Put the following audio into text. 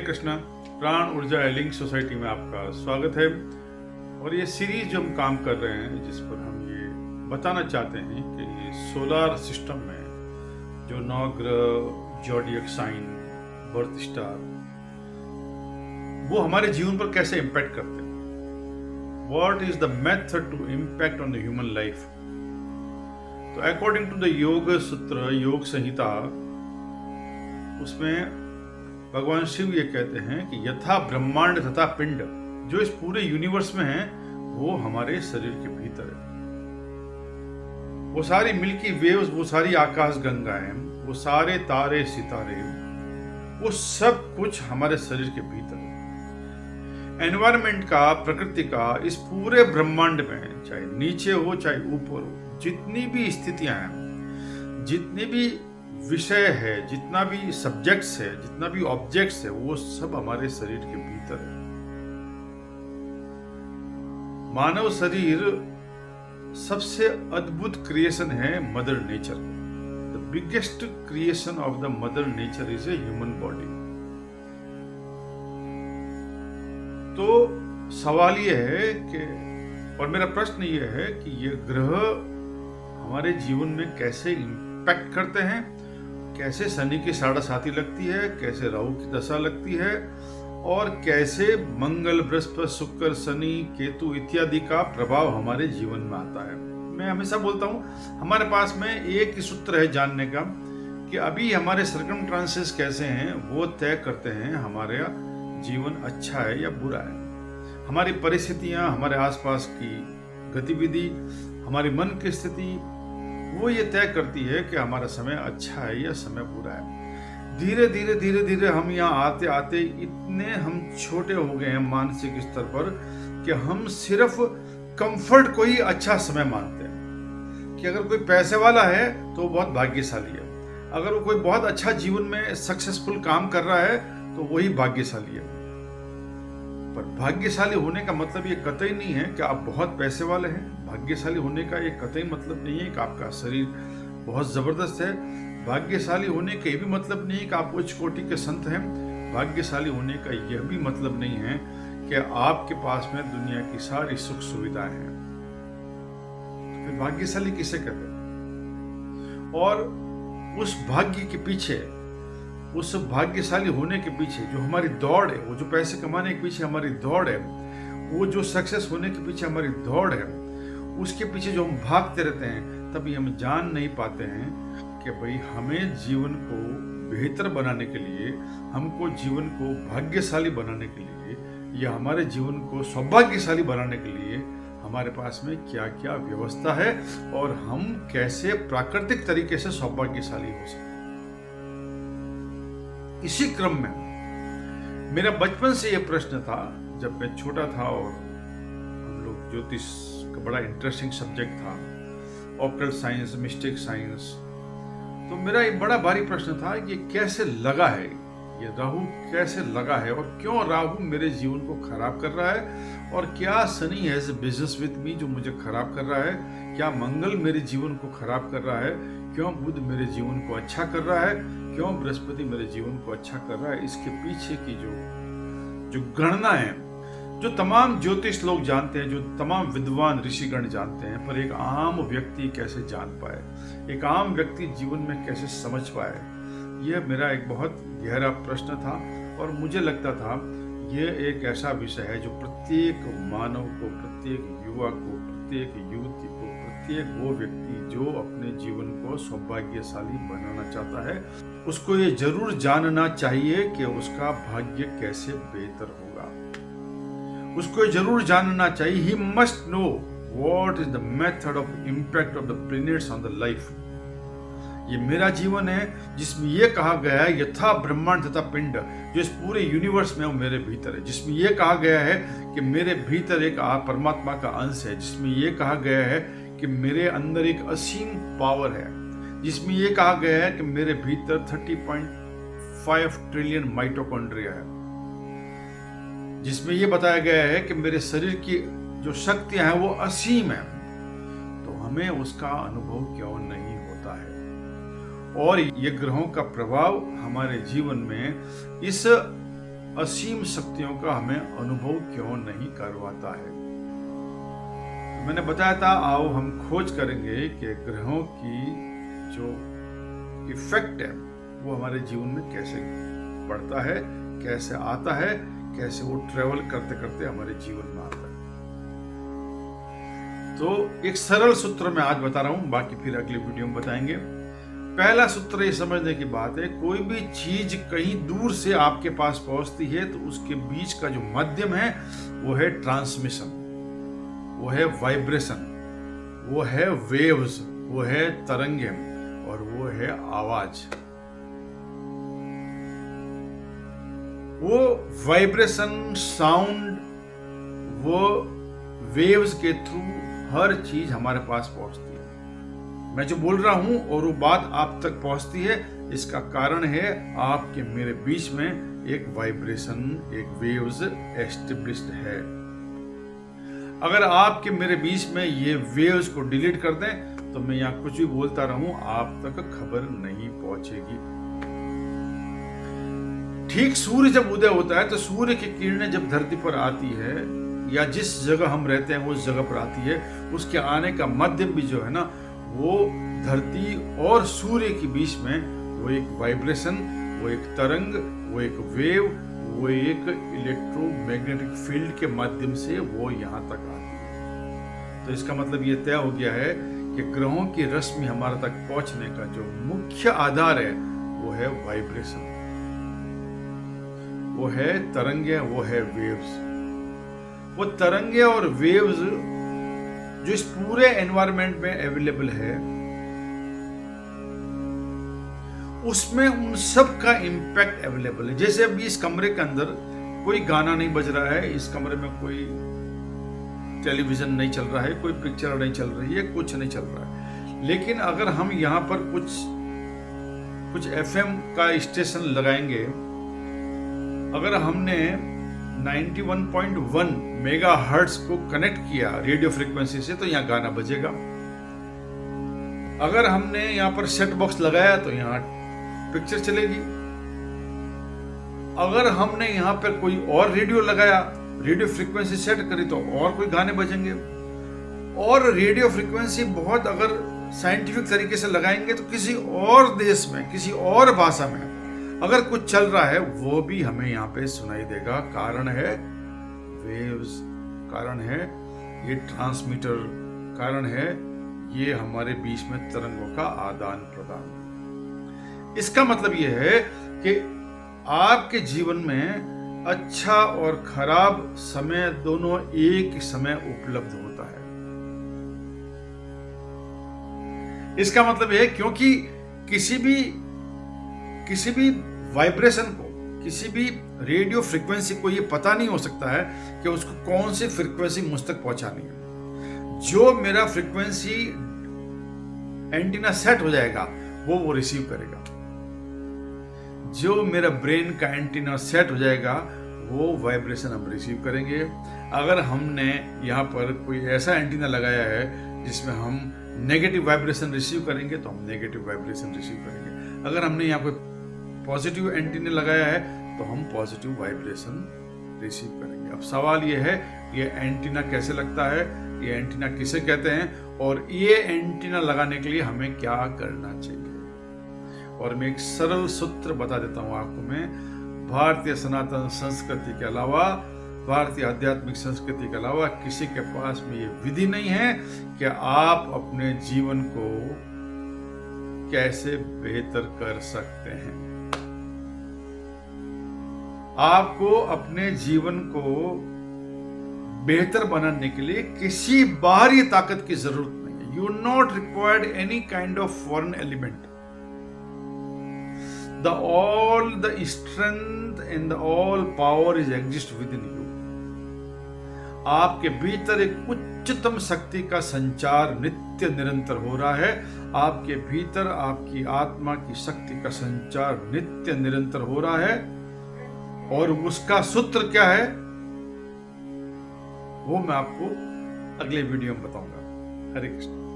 कृष्णा। प्राण ऊर्जा एलिंग सोसाइटी में आपका स्वागत है। और ये सीरीज जो हम काम कर रहे हैं, जिस पर हम ये बताना चाहते हैं कि सोलर सिस्टम में जो 9 ग्रह, ज़ोडिएक साइन, बर्थ स्टार, वो हमारे जीवन पर कैसे इम्पैक्ट करते हैं। What is the method to impact on the human life. तो according to the Yoga Sutra, योग संहिता, उसमें भगवान शिव ये कहते हैं कि यथा ब्रह्मांड तथा पिंड, जो इस पूरे यूनिवर्स में है वो हमारे शरीर के भीतर है। वो सारी मिल्की वेव्स, वो सारी आकाश गंगाएं, वो सारे तारे सितारे, वो सब कुछ हमारे शरीर के भीतर है। एनवायरमेंट का, प्रकृति का इस पूरे ब्रह्मांड में, चाहे नीचे हो चाहे ऊपर हो, जितनी भी स्थितियां हैं, जितनी भी विषय है, जितना भी सब्जेक्ट्स है, जितना भी ऑब्जेक्ट्स है, वो सब हमारे शरीर के भीतर है। मानव शरीर सबसे अद्भुत क्रिएशन है mother nature. The biggest creation of the mother nature is a human body. तो सवाल ये है कि, और मेरा प्रश्न ये है कि ये ग्रह हमारे जीवन में कैसे इम्पैक्ट करते हैं, कैसे शनि की साढ़े लगती है, कैसे राहु की दशा लगती है, और कैसे मंगल, बृहस्पति, शुक्र, शनि, केतु इत्यादि का प्रभाव हमारे जीवन में आता है। मैं हमेशा बोलता हूँ, हमारे पास में एक ही सूत्र है जानने का कि अभी हमारे सर्कमस्टांसेस कैसे हैं, वो तय करते हैं हमारा जीवन अच्छा है या बुरा है। हमारी परिस्थितियाँ, हमारे आसपास की गतिविधि, हमारी मन की स्थिति, वो ये तय करती है कि हमारा समय अच्छा है या समय बुरा है। धीरे धीरे हम यहाँ आते आते इतने हम छोटे हो गए हैं मानसिक स्तर पर कि हम सिर्फ कंफर्ट को ही अच्छा समय मानते हैं। कि अगर कोई पैसे वाला है तो वो बहुत भाग्यशाली है, अगर वो कोई बहुत अच्छा जीवन में सक्सेसफुल काम कर रहा है तो वही भाग्यशाली है। पर भाग्यशाली होने का मतलब ये कतई नहीं है कि आप बहुत पैसे वाले हैं। भाग्यशाली होने का ये कतई मतलब नहीं है कि आपका शरीर बहुत जबरदस्त है। भाग्यशाली होने का ये भी मतलब नहीं है कि आप उच्च कोटि के संत हैं। भाग्यशाली होने का यह भी मतलब नहीं है कि आपके पास में दुनिया की सारी सुख सुविधाएं हैं। तो फिर भाग्यशाली किसे कहते हैं? और उस भाग्य के पीछे, उस भाग्यशाली होने के पीछे जो हमारी दौड़ है, वो जो पैसे कमाने के पीछे हमारी दौड़ है, वो जो सक्सेस होने के पीछे हमारी दौड़ है, उसके पीछे जो हम भागते रहते हैं, तभी हम जान नहीं पाते हैं कि भाई हमें जीवन को बेहतर बनाने के लिए, हमको जीवन को भाग्यशाली बनाने के लिए, या हमारे जीवन को सौभाग्यशाली बनाने के लिए हमारे पास में क्या क्या व्यवस्था है, और हम कैसे प्राकृतिक तरीके से सौभाग्यशाली हो सकते हैं। इसी क्रम में मेरा बचपन से यह प्रश्न था, जब मैं छोटा था और हम लोग ज्योतिष का बड़ा इंटरेस्टिंग सब्जेक्ट था, ऑक्टल साइंस, मिस्टिक साइंस, तो मेरा एक बड़ा भारी प्रश्न था कि कैसे लगा है, ये राहु कैसे लगा है, और क्यों राहु मेरे जीवन को खराब कर रहा है, और क्या Shani has business with me जो मुझे खराब कर रहा है, क्या मंगल मेरे जीवन को खराब कर रहा है, क्यों बुध मेरे जीवन को अच्छा कर रहा है, क्यों बृहस्पति मेरे जीवन को अच्छा कर रहा है। इसके पीछे की जो गणना है, जो तमाम ज्योतिष लोग जानते हैं, जो तमाम विद्वान ऋषिगण जानते हैं, पर एक आम व्यक्ति कैसे जान पाए, एक आम व्यक्ति जीवन में कैसे समझ पाए, यह मेरा एक बहुत गहरा प्रश्न था। और मुझे लगता था यह एक ऐसा विषय है जो प्रत्येक मानव को, प्रत्येक युवा को, प्रत्येक युवती को, प्रत्येक वो व्यक्ति जो अपने जीवन को सौभाग्यशाली बनाना चाहता है, उसको ये जरूर जानना चाहिए कि उसका भाग्य कैसे बेहतर होगा। उसको जरूर जानना चाहिए, he must know what is the method of impact of the planets on the life। ये मेरा जीवन है जिसमें ये कहा गया है यथा ब्रह्मांड तथा पिंड, जो इस पूरे यूनिवर्स में वो मेरे भीतर है, जिसमें ये कहा गया है कि मेरे भीतर एक परमात्मा का अंश है, जिसमें ये कहा गया है कि मेरे अंदर एक असीम पावर है, जिसमें ये कहा गया है कि मेरे भीतर 30.5 ट्रिलियन माइटोकॉन्ड्रिया है, जिसमें ये बताया गया है कि मेरे शरीर की जो शक्तियां हैं वो असीम है। तो हमें उसका अनुभव क्यों नहीं होता है? और ये ग्रहों का प्रभाव हमारे जीवन में इस असीम शक्तियों का हमें अनुभव क्यों नहीं करवाता है। मैंने बताया था, आओ हम खोज करेंगे कि ग्रहों की जो इफेक्ट है वो हमारे जीवन में कैसे पड़ता है, कैसे आता है, कैसे वो ट्रेवल करते करते हमारे जीवन में आता है। तो एक सरल सूत्र मैं आज बता रहा हूं, बाकी फिर अगले वीडियो में बताएंगे। पहला सूत्र ये समझने की बात है, कोई भी चीज कहीं दूर से आपके पास पहुंचती है तो उसके बीच का जो माध्यम है वो है ट्रांसमिशन, वो है वाइब्रेशन, वो है वेव्स, वो है तरंगे और वो है आवाज। वो वाइब्रेशन, साउंड, वो वेव्स के थ्रू हर चीज हमारे पास पहुंचती है। मैं जो बोल रहा हूं और वो बात आप तक पहुंचती है, इसका कारण है आपके मेरे बीच में एक वाइब्रेशन, एक वेव्स एस्टेब्लिश्ड है। अगर आपके मेरे बीच में ये वेव्स को डिलीट कर दें तो मैं यहाँ कुछ भी बोलता रहूं, आप तक खबर नहीं पहुंचेगी। ठीक सूर्य जब उदय होता है तो सूर्य की किरणें जब धरती पर आती है या जिस जगह हम रहते हैं उस जगह पर आती है, उसके आने का माध्यम भी जो है ना, वो धरती और सूर्य के बीच में वो एक वाइब्रेशन, वो एक तरंग, वो एक वेव, वो एक इलेक्ट्रोमैग्नेटिक फील्ड के माध्यम से वो यहाँ तक आती है। तो इसका मतलब ये तय हो गया है कि ग्रहों की रश्मि हमारे तक पहुंचने का जो मुख्य आधार है वो है वाइब्रेशन, वो है तरंगे, वो है वेव्स। वो तरंगे और वेव्स जो इस पूरे एनवायरनमेंट में अवेलेबल है, उसमें उन सब का इंपैक्ट अवेलेबल है। जैसे अभी इस कमरे के अंदर कोई गाना नहीं बज रहा है, इस कमरे में कोई टेलीविजन नहीं चल रहा है, कोई पिक्चर नहीं चल रही है, कुछ नहीं चल रहा है। लेकिन अगर हम यहाँ पर कुछ एफएम का स्टेशन लगाएंगे, अगर हमने 91.1 मेगाहर्ट्ज को कनेक्ट किया रेडियो फ्रीक्वेंसी से तो यहाँ गाना बजेगा। अगर हमने यहाँ पर सेट बॉक्स लगाया तो यहाँ पिक्चर चलेगी। अगर हमने यहाँ पर कोई और रेडियो लगाया, रेडियो फ्रीक्वेंसी सेट करी तो और कोई गाने बजेंगे। और रेडियो फ्रीक्वेंसी बहुत अगर साइंटिफिक तरीके से लगाएंगे तो किसी और देश में, किसी और भाषा में अगर कुछ चल रहा है वो भी हमें यहाँ पे सुनाई देगा। कारण है वेव्स, कारण है ये ट्रांसमीटर, कारण है ये हमारे बीच में तरंगों का आदान प्रदान। इसका मतलब ये है कि आपके जीवन में अच्छा और खराब समय दोनों एक समय उपलब्ध होता है। इसका मतलब है क्योंकि किसी भी वाइब्रेशन को, किसी भी रेडियो फ्रीक्वेंसी को ये पता नहीं हो सकता है कि उसको कौन सी फ्रीक्वेंसी मुझ तक पहुंचानी है। जो मेरा फ्रीक्वेंसी एंटीना सेट हो जाएगा वो रिसीव करेगा। जो मेरा ब्रेन का एंटीना सेट हो जाएगा वो वाइब्रेशन हम रिसीव करेंगे। अगर हमने यहाँ पर कोई ऐसा एंटीना लगाया है जिसमें हम नेगेटिव वाइब्रेशन रिसीव करेंगे तो हम नेगेटिव वाइब्रेशन रिसीव करेंगे। अगर हमने यहाँ पर पॉजिटिव एंटीना लगाया है तो हम पॉजिटिव वाइब्रेशन रिसीव करेंगे। अब सवाल ये है, ये एंटीना कैसे लगता है, ये एंटीना किसे कहते हैं और ये एंटीना लगाने के लिए हमें क्या करना चाहिए। और मैं एक सरल सूत्र बता देता हूँ आपको। मैं भारतीय सनातन संस्कृति के अलावा, भारतीय आध्यात्मिक संस्कृति के अलावा किसी के पास में ये विधि नहीं है कि आप अपने जीवन को कैसे बेहतर कर सकते हैं। आपको अपने जीवन को बेहतर बनाने के लिए किसी बाहरी ताकत की जरूरत नहीं है। You not required any kind of foreign element. all the strength and all power is exist within you. आपके भीतर एक उच्चतम शक्ति का संचार नित्य निरंतर हो रहा है। आपके भीतर आपकी आत्मा की शक्ति का संचार नित्य निरंतर हो रहा है और उसका सूत्र क्या है वो मैं आपको अगले वीडियो में बताऊंगा। हरे कृष्ण।